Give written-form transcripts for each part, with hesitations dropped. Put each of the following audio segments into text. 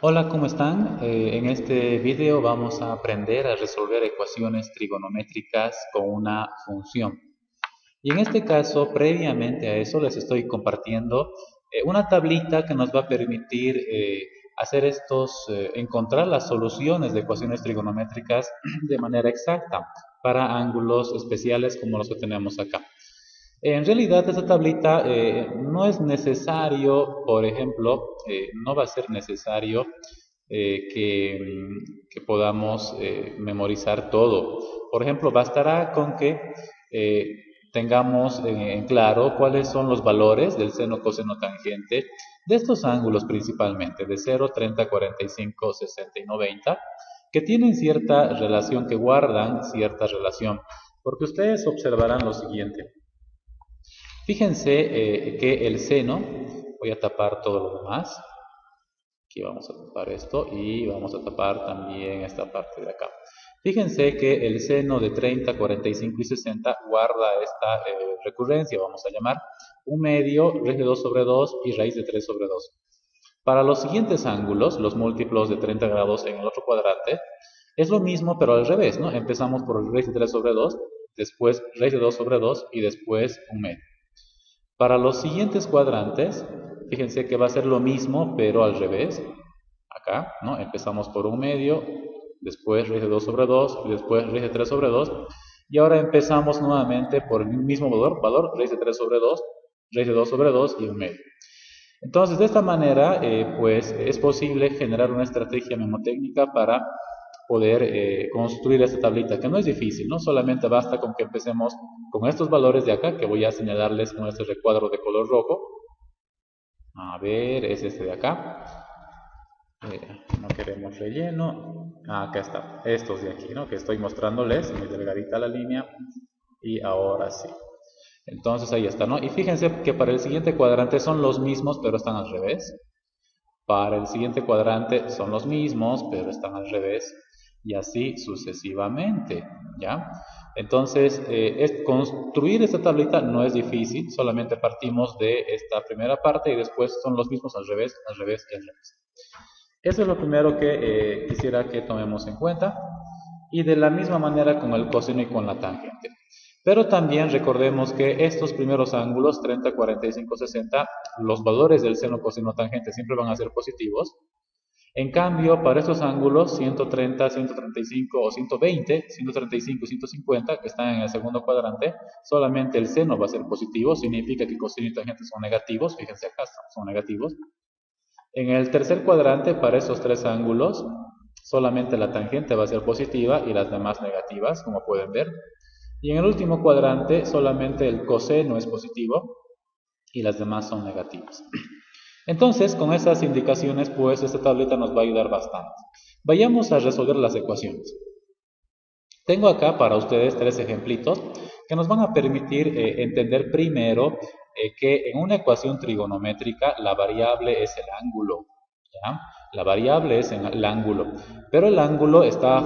Hola, ¿cómo están? En este video vamos a aprender a resolver ecuaciones trigonométricas con una función. Y en este caso, previamente a eso, les estoy compartiendo una tablita que nos va a permitir hacer encontrar las soluciones de ecuaciones trigonométricas de manera exacta para ángulos especiales como los que tenemos acá. En realidad, esta tablita no es necesario, por ejemplo, no va a ser necesario que podamos memorizar todo. Por ejemplo, bastará con que eh, tengamos en claro cuáles son los valores del seno, coseno, tangente de estos ángulos principalmente, de 0, 30, 45, 60 y 90, que tienen cierta relación, que guardan cierta relación. Porque ustedes observarán lo siguiente. Fíjense que el seno, voy a tapar todo lo demás, aquí vamos a tapar esto y vamos a tapar también esta parte de acá. Fíjense que el seno de 30, 45 y 60 guarda esta recurrencia, vamos a llamar un medio, raíz de 2 sobre 2 y raíz de 3 sobre 2. Para los siguientes ángulos, los múltiplos de 30 grados en el otro cuadrante, es lo mismo pero al revés, ¿no? Empezamos por raíz de 3 sobre 2, después raíz de 2 sobre 2 y después un medio. Para los siguientes cuadrantes, fíjense que va a ser lo mismo, pero al revés. Acá, ¿no? Empezamos por un medio, después raíz de 2 sobre 2, y después raíz de 3 sobre 2. Y ahora empezamos nuevamente por el mismo valor, raíz de 3 sobre 2, raíz de 2 sobre 2 y un medio. Entonces, de esta manera, pues es posible generar una estrategia memotécnica para poder construir esta tablita, que no es difícil, ¿no? Solamente basta con que empecemos con estos valores de acá, que voy a señalarles con este recuadro de color rojo. A ver, es este de acá. No queremos relleno. Acá está, estos de aquí, ¿no? Que estoy mostrándoles, muy delgadita la línea. Y ahora sí. Entonces ahí está, ¿no? Y fíjense que para el siguiente cuadrante son los mismos, pero están al revés. Para el siguiente cuadrante son los mismos, pero están al revés. Y así sucesivamente, ¿ya? Entonces, construir esta tablita no es difícil, solamente partimos de esta primera parte y después son los mismos al revés, al revés y al revés. Eso es lo primero que quisiera que tomemos en cuenta. Y de la misma manera con el coseno y con la tangente. Pero también recordemos que estos primeros ángulos, 30, 45, 60, los valores del seno, coseno, tangente siempre van a ser positivos. En cambio, para estos ángulos, 130, 135 o 120, 135 y 150, que están en el segundo cuadrante, solamente el seno va a ser positivo, significa que coseno y tangente son negativos, fíjense acá, son negativos. En el tercer cuadrante, para esos tres ángulos, solamente la tangente va a ser positiva y las demás negativas, como pueden ver. Y en el último cuadrante, solamente el coseno es positivo y las demás son negativas. Entonces, con esas indicaciones, pues esta tableta nos va a ayudar bastante. Vayamos a resolver las ecuaciones. Tengo acá para ustedes tres ejemplitos que nos van a permitir entender primero que en una ecuación trigonométrica la variable es el ángulo, ¿ya? La variable es el ángulo, pero el ángulo está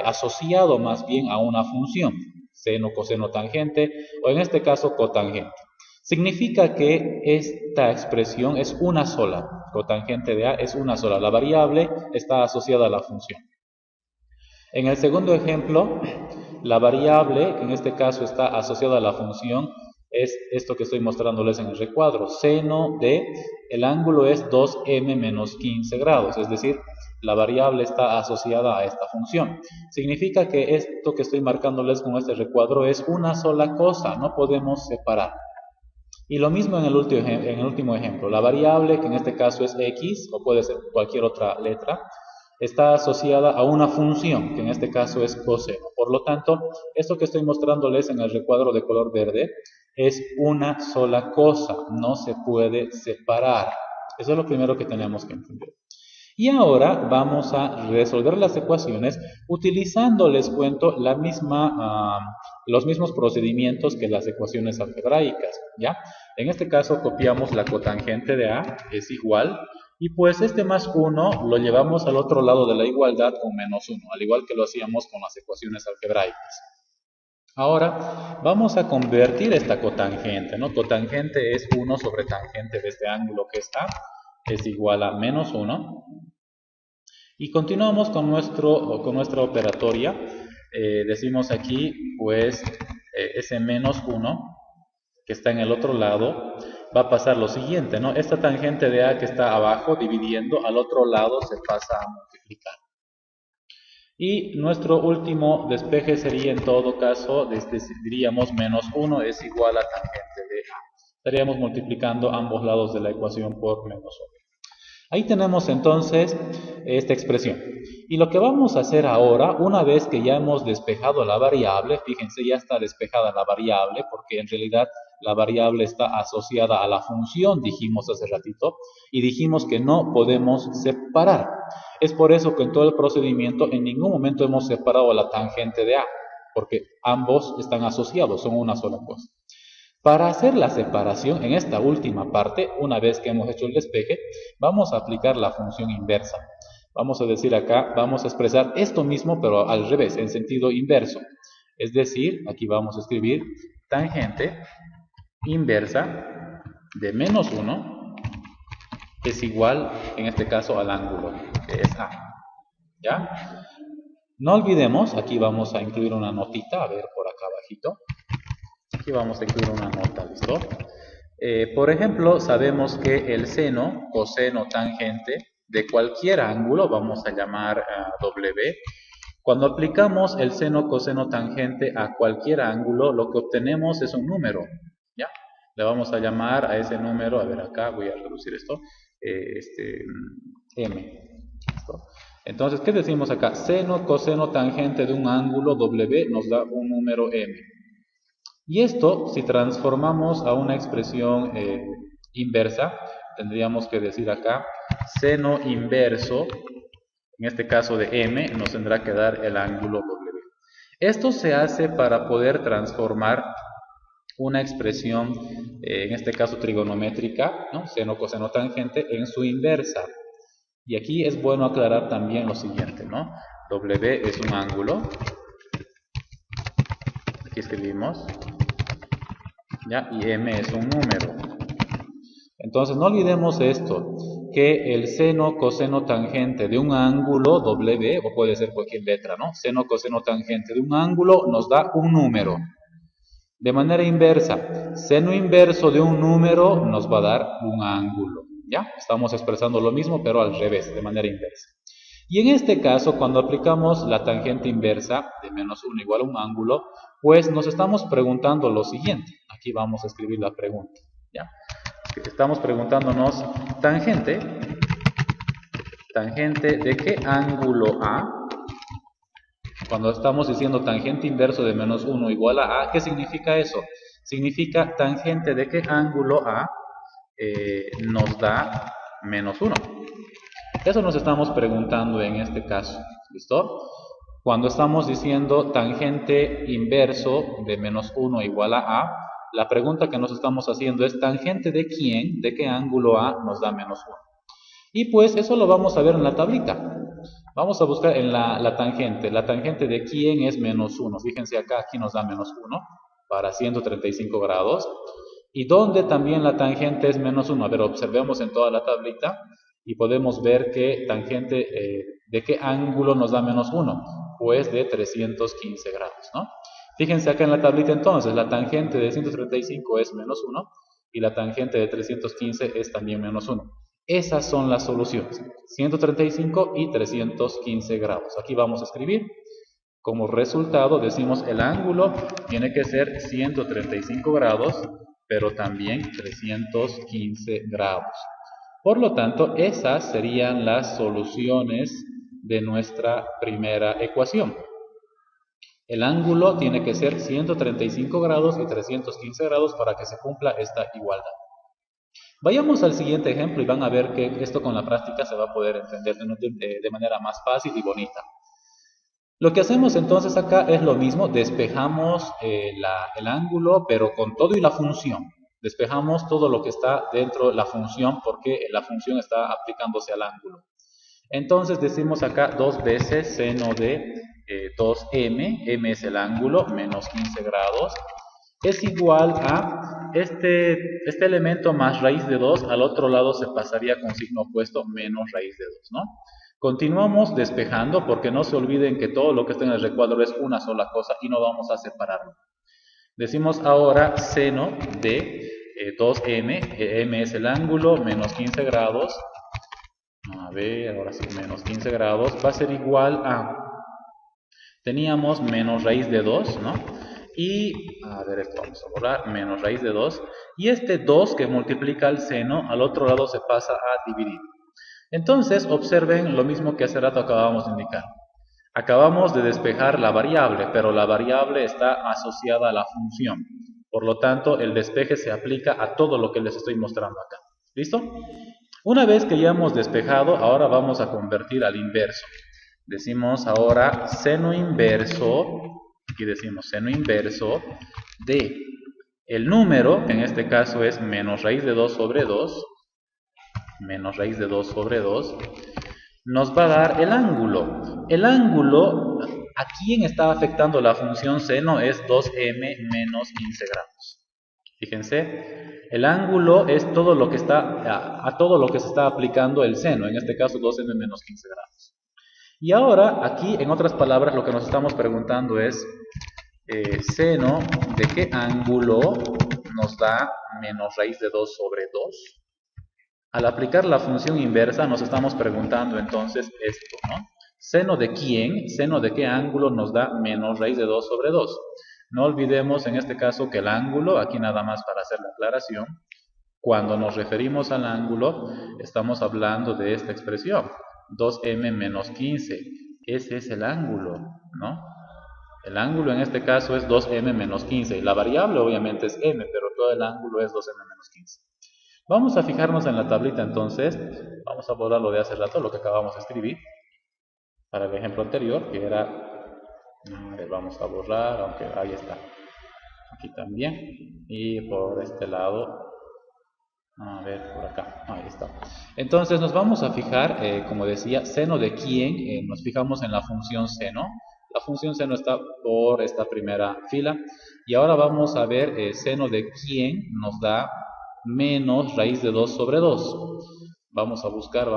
asociado más bien a una función, seno, coseno, tangente, o en este caso cotangente. Significa que esta expresión es una sola, cotangente de A es una sola, la variable está asociada a la función. En el segundo ejemplo, la variable, que en este caso está asociada a la función, es esto que estoy mostrándoles en el recuadro. Seno de, el ángulo es 2m menos 15 grados, es decir, la variable está asociada a esta función. Significa que esto que estoy marcándoles con este recuadro es una sola cosa, no podemos separar. Y lo mismo en el último ejemplo. La variable, que en este caso es x, o puede ser cualquier otra letra, está asociada a una función, que en este caso es coseno. Por lo tanto, esto que estoy mostrándoles en el recuadro de color verde es una sola cosa, no se puede separar. Eso es lo primero que tenemos que entender. Y ahora vamos a resolver las ecuaciones utilizando, les cuento, los mismos procedimientos que las ecuaciones algebraicas, ¿ya? En este caso copiamos la cotangente de A, es igual, y pues este más 1 lo llevamos al otro lado de la igualdad con menos 1, al igual que lo hacíamos con las ecuaciones algebraicas. Ahora vamos a convertir esta cotangente, ¿no? Cotangente es 1 sobre tangente de este ángulo que está, es igual a menos 1. Y continuamos con nuestra operatoria. Decimos aquí, pues, ese menos 1 que está en el otro lado, va a pasar lo siguiente, ¿no? Esta tangente de A que está abajo, dividiendo, al otro lado se pasa a multiplicar. Y nuestro último despeje sería, en todo caso, diríamos menos 1 es igual a tangente de A. Estaríamos multiplicando ambos lados de la ecuación por menos 1. Ahí tenemos entonces esta expresión. Y lo que vamos a hacer ahora, una vez que ya hemos despejado la variable, fíjense, ya está despejada la variable, porque en realidad la variable está asociada a la función, dijimos hace ratito, y dijimos que no podemos separar. Es por eso que en todo el procedimiento en ningún momento hemos separado la tangente de A, porque ambos están asociados, son una sola cosa. Para hacer la separación en esta última parte, una vez que hemos hecho el despeje, vamos a aplicar la función inversa. Vamos a decir acá, vamos a expresar esto mismo, pero al revés, en sentido inverso. Es decir, aquí vamos a escribir tangente inversa de menos 1 es igual, en este caso, al ángulo, que es A. ¿Ya? No olvidemos, aquí vamos a incluir una notita, a ver por acá abajito. Aquí vamos a incluir una nota, ¿listo? Por ejemplo, sabemos que el seno, coseno, tangente de cualquier ángulo, vamos a llamar W. Cuando aplicamos el seno, coseno, tangente a cualquier ángulo, lo que obtenemos es un número, ¿ya? Le vamos a llamar a ese número, a ver acá, voy a reducir esto, M. ¿Listo? Entonces, ¿qué decimos acá? Seno, coseno, tangente de un ángulo W nos da un número M. Y esto, si transformamos a una expresión inversa, tendríamos que decir acá, seno inverso, en este caso de M, nos tendrá que dar el ángulo W. Esto se hace para poder transformar una expresión, en este caso trigonométrica, ¿no? Seno, coseno, tangente, en su inversa. Y aquí es bueno aclarar también lo siguiente, ¿no? W es un ángulo. Aquí escribimos. ¿Ya? Y M es un número. Entonces no olvidemos esto, que el seno, coseno, tangente de un ángulo W, o puede ser cualquier letra, ¿no? Seno, coseno, tangente de un ángulo nos da un número. De manera inversa, seno inverso de un número nos va a dar un ángulo. ¿Ya? Estamos expresando lo mismo, pero al revés, de manera inversa. Y en este caso, cuando aplicamos la tangente inversa de menos 1 igual a un ángulo, pues nos estamos preguntando lo siguiente. Aquí vamos a escribir la pregunta. ¿Ya? Estamos preguntándonos, tangente de qué ángulo A. Cuando estamos diciendo tangente inverso de menos 1 igual a A, ¿qué significa eso? Significa tangente de qué ángulo A nos da menos 1. Eso nos estamos preguntando en este caso, ¿listo? Cuando estamos diciendo tangente inverso de menos 1 igual a A, la pregunta que nos estamos haciendo es tangente de quién, de qué ángulo A nos da menos 1. Y pues eso lo vamos a ver en la tablita. Vamos a buscar en la tangente de quién es menos 1. Fíjense acá, aquí nos da menos 1 para 135 grados. Y donde también la tangente es menos 1. A ver, observemos en toda la tablita y podemos ver que tangente de qué ángulo nos da menos 1. Pues de 315 grados, ¿no? Fíjense acá en la tablita entonces, la tangente de 135 es menos 1 y la tangente de 315 es también menos 1. Esas son las soluciones, 135 y 315 grados. Aquí vamos a escribir. Como resultado decimos el ángulo tiene que ser 135 grados, pero también 315 grados. Por lo tanto, esas serían las soluciones de nuestra primera ecuación. El ángulo tiene que ser 135 grados y 315 grados para que se cumpla esta igualdad. Vayamos al siguiente ejemplo y van a ver que esto con la práctica se va a poder entender de manera más fácil y bonita. Lo que hacemos entonces acá es lo mismo, despejamos el ángulo, pero con todo y la función. Despejamos todo lo que está dentro de la función porque la función está aplicándose al ángulo. Entonces decimos acá 2 veces seno de 2m, m es el ángulo, menos 15 grados, es igual a este elemento más raíz de 2, al otro lado se pasaría con signo opuesto menos raíz de 2, ¿no? Continuamos despejando porque no se olviden que todo lo que está en el recuadro es una sola cosa y no vamos a separarlo. Decimos ahora seno de 2m, m es el ángulo, menos 15 grados. A ver, ahora sí, menos 15 grados va a ser igual a, teníamos menos raíz de 2, ¿no? Y, a ver, esto vamos a borrar, menos raíz de 2. Y este 2 que multiplica el seno, al otro lado se pasa a dividir. Entonces, observen lo mismo que hace rato acabamos de indicar. Acabamos de despejar la variable, pero la variable está asociada a la función. Por lo tanto, el despeje se aplica a todo lo que les estoy mostrando acá. ¿Listo? Una vez que ya hemos despejado, ahora vamos a convertir al inverso. Decimos ahora seno inverso, aquí decimos seno inverso de el número, que en este caso es menos raíz de 2 sobre 2, menos raíz de 2 sobre 2, nos va a dar el ángulo. El ángulo, ¿a quién está afectando la función seno? Es 2m menos 15 grados. Fíjense, el ángulo es todo lo que está, a todo lo que se está aplicando el seno, en este caso 2m menos 15 grados. Y ahora, aquí, en otras palabras, lo que nos estamos preguntando es, seno de qué ángulo nos da menos raíz de 2 sobre 2. Al aplicar la función inversa nos estamos preguntando entonces esto, ¿no? ¿Seno de quién? ¿Seno de qué ángulo nos da menos raíz de 2 sobre 2? No olvidemos en este caso que el ángulo, aquí nada más para hacer la aclaración, cuando nos referimos al ángulo estamos hablando de esta expresión, 2m menos 15. Ese es el ángulo, ¿no? El ángulo en este caso es 2m menos 15 y la variable obviamente es m, pero todo el ángulo es 2m menos 15. Vamos a fijarnos en la tablita entonces, vamos a borrar lo de hace rato, lo que acabamos de escribir, para el ejemplo anterior, que era, vamos a borrar, aunque ahí está, aquí también, y por este lado, a ver, por acá, ahí está. Entonces nos vamos a fijar, como decía, seno de quién, nos fijamos en la función seno, la función seno está por esta primera fila, y ahora vamos a ver seno de quién nos da menos raíz de 2 sobre 2. Vamos a buscar,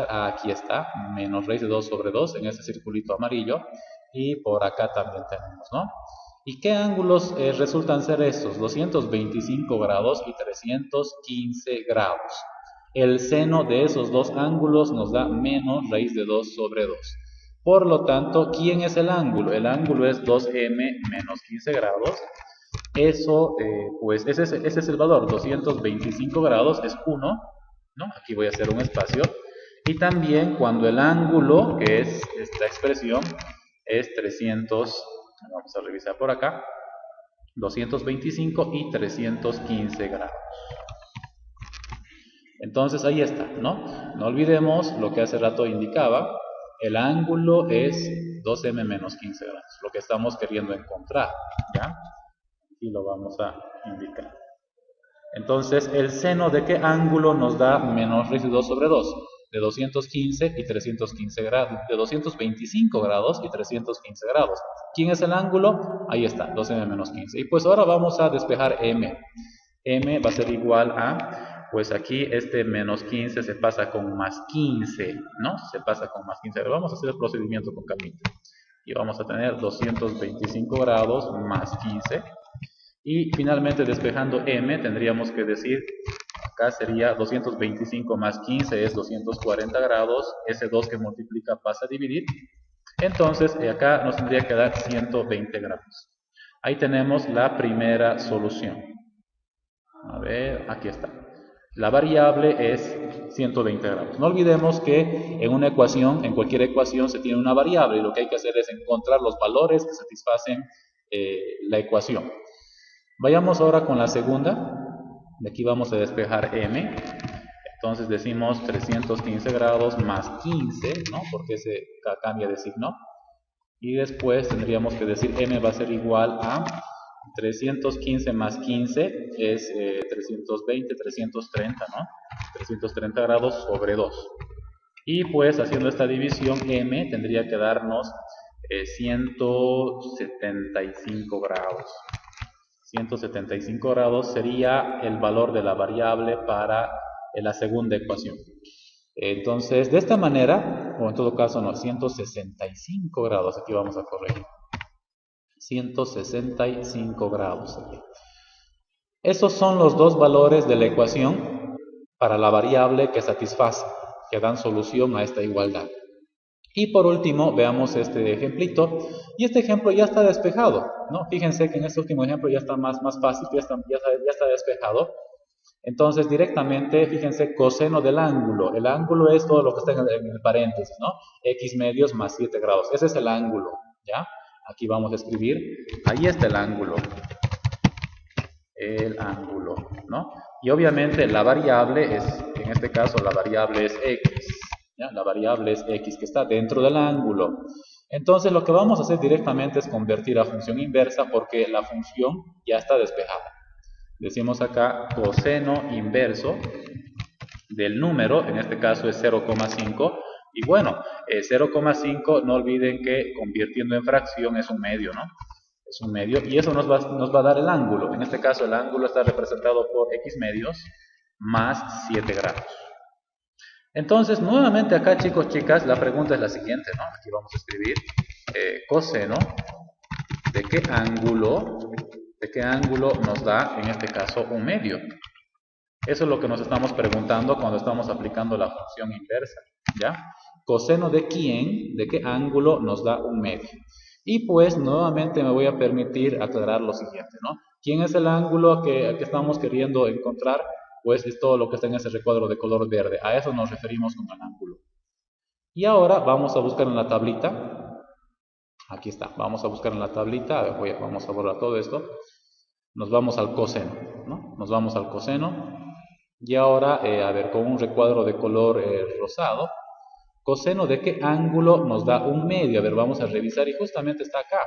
aquí está, menos raíz de 2 sobre 2 en este circulito amarillo, y por acá también tenemos, ¿no? ¿Y qué ángulos resultan ser estos? 225 grados y 315 grados. El seno de esos dos ángulos nos da menos raíz de 2 sobre 2. Por lo tanto, ¿quién es el ángulo? El ángulo es 2m menos 15 grados. Eso, pues ese es el valor, 225 grados es 1, ¿no? Aquí voy a hacer un espacio. Y también cuando el ángulo, que es esta expresión, es 300, vamos a revisar por acá, 225 y 315 grados. Entonces ahí está, ¿no? No olvidemos lo que hace rato indicaba, el ángulo es 2m menos 15 grados, lo que estamos queriendo encontrar, ¿ya? Y lo vamos a indicar. Entonces, ¿el seno de qué ángulo nos da menos raíz de 2 sobre 2? De 215 y 315 grados, de 225 grados y 315 grados. ¿Quién es el ángulo? Ahí está, 2m menos 15. Y pues ahora vamos a despejar m. M va a ser igual a, pues aquí este menos 15 se pasa con más 15, ¿no? Se pasa con más 15. Vamos a hacer el procedimiento con calmita. Y vamos a tener 225 grados más 15. Y finalmente despejando m tendríamos que decir, acá sería 225 más 15 es 240 grados, ese 2 que multiplica pasa a dividir, entonces acá nos tendría que dar 120 grados. Ahí tenemos la primera solución. A ver, aquí está. La variable es 120 grados. No olvidemos que en una ecuación, en cualquier ecuación se tiene una variable y lo que hay que hacer es encontrar los valores que satisfacen la ecuación. Vayamos ahora con la segunda. De aquí vamos a despejar m. Entonces decimos 315 grados más 15, ¿no? Porque se cambia de signo. Y después tendríamos que decir m va a ser igual a 315 más 15 es 320, 330, ¿no? 330 grados sobre 2. Y pues haciendo esta división m tendría que darnos 175 grados. 175 grados sería el valor de la variable para la segunda ecuación. Entonces, de esta manera, o en todo caso no, 165 grados, aquí vamos a corregir. 165 grados aquí. Esos son los dos valores de la ecuación para la variable que satisface, que dan solución a esta igualdad. Y por último, veamos este ejemplito. Y este ejemplo ya está despejado, ¿no? Fíjense que en este último ejemplo ya está más fácil, ya está despejado. Entonces, directamente, fíjense, coseno del ángulo. El ángulo es todo lo que está en el paréntesis, ¿no? X medios más 7 grados. Ese es el ángulo, ¿ya? Aquí vamos a escribir. Ahí está el ángulo. El ángulo, ¿no? Y obviamente la variable es, en este caso, la variable es X. ¿Ya? La variable es X, que está dentro del ángulo. Entonces, lo que vamos a hacer directamente es convertir a función inversa porque la función ya está despejada. Decimos acá coseno inverso del número, en este caso es 0,5. Y bueno, 0,5 no olviden que convirtiendo en fracción es un medio, ¿no? Es un medio y eso nos va a dar el ángulo. En este caso el ángulo está representado por X medios más 7 grados. Entonces, nuevamente acá, chicos, chicas, la pregunta es la siguiente, ¿no? Aquí vamos a escribir coseno de qué ángulo nos da, en este caso, un medio. Eso es lo que nos estamos preguntando cuando estamos aplicando la función inversa, ¿ya? Coseno de quién, de qué ángulo nos da un medio. Y pues, nuevamente me voy a permitir aclarar lo siguiente, ¿no? ¿Quién es el ángulo que estamos queriendo encontrar? Pues es todo lo que está en ese recuadro de color verde. A eso nos referimos con el ángulo. Y ahora vamos a buscar en la tablita. Aquí está. Vamos a buscar en la tablita. Vamos a borrar todo esto. Nos vamos al coseno, ¿no? Nos vamos al coseno. Y ahora, a ver, con un recuadro de color rosado. Coseno de qué ángulo nos da un medio. A ver, vamos a revisar y justamente está acá,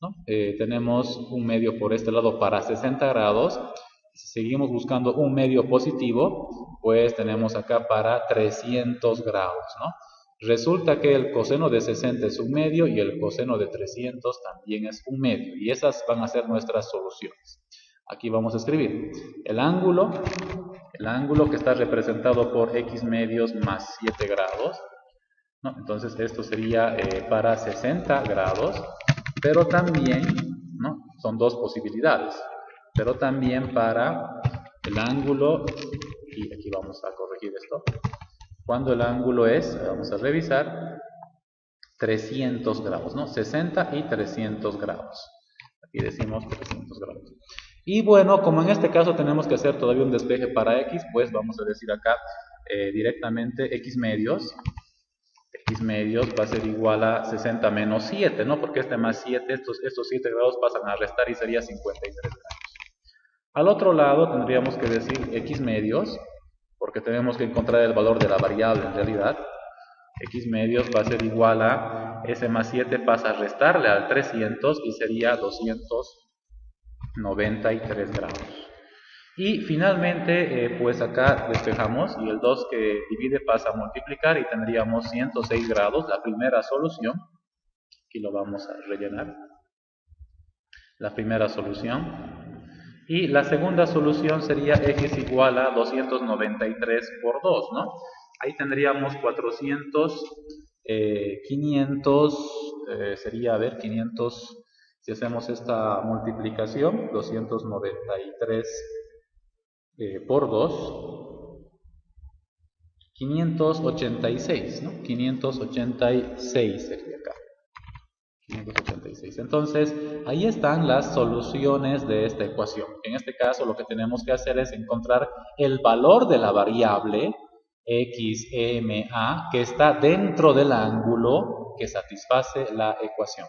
¿no? Tenemos un medio por este lado para 60 grados. Si seguimos buscando un medio positivo, pues tenemos acá para 300 grados, ¿no? Resulta que el coseno de 60 es un medio y el coseno de 300 también es un medio. Y esas van a ser nuestras soluciones. Aquí vamos a escribir el ángulo que está representado por X medios más 7 grados, ¿no? Entonces esto sería para 60 grados, pero también, ¿no? Son dos posibilidades. Pero también para el ángulo, y aquí vamos a corregir esto, cuando el ángulo es, vamos a revisar, 300 grados, ¿no? 60 y 300 grados. Aquí decimos 300 grados. Y bueno, como en este caso tenemos que hacer todavía un despeje para X, pues vamos a decir acá directamente X medios va a ser igual a 60 menos 7, ¿no? Porque este más 7, estos 7 grados pasan a restar y sería 53 grados. Al otro lado tendríamos que decir X medios, porque tenemos que encontrar el valor de la variable en realidad. X medios va a ser igual a, ese más 7 pasa a restarle al 300 y sería 293 grados. Y finalmente, pues acá despejamos y el 2 que divide pasa a multiplicar y tendríamos 106 grados, la primera solución. Aquí lo vamos a rellenar. La primera solución. Y la segunda solución sería X igual a 293 por 2, ¿no? Ahí tendríamos 400, 500, sería, a ver, 500, si hacemos esta multiplicación, 293 por 2, 586, ¿no? 586 sería acá. 586. Entonces, ahí están las soluciones de esta ecuación. En este caso, lo que tenemos que hacer es encontrar el valor de la variable XMA que está dentro del ángulo que satisface la ecuación.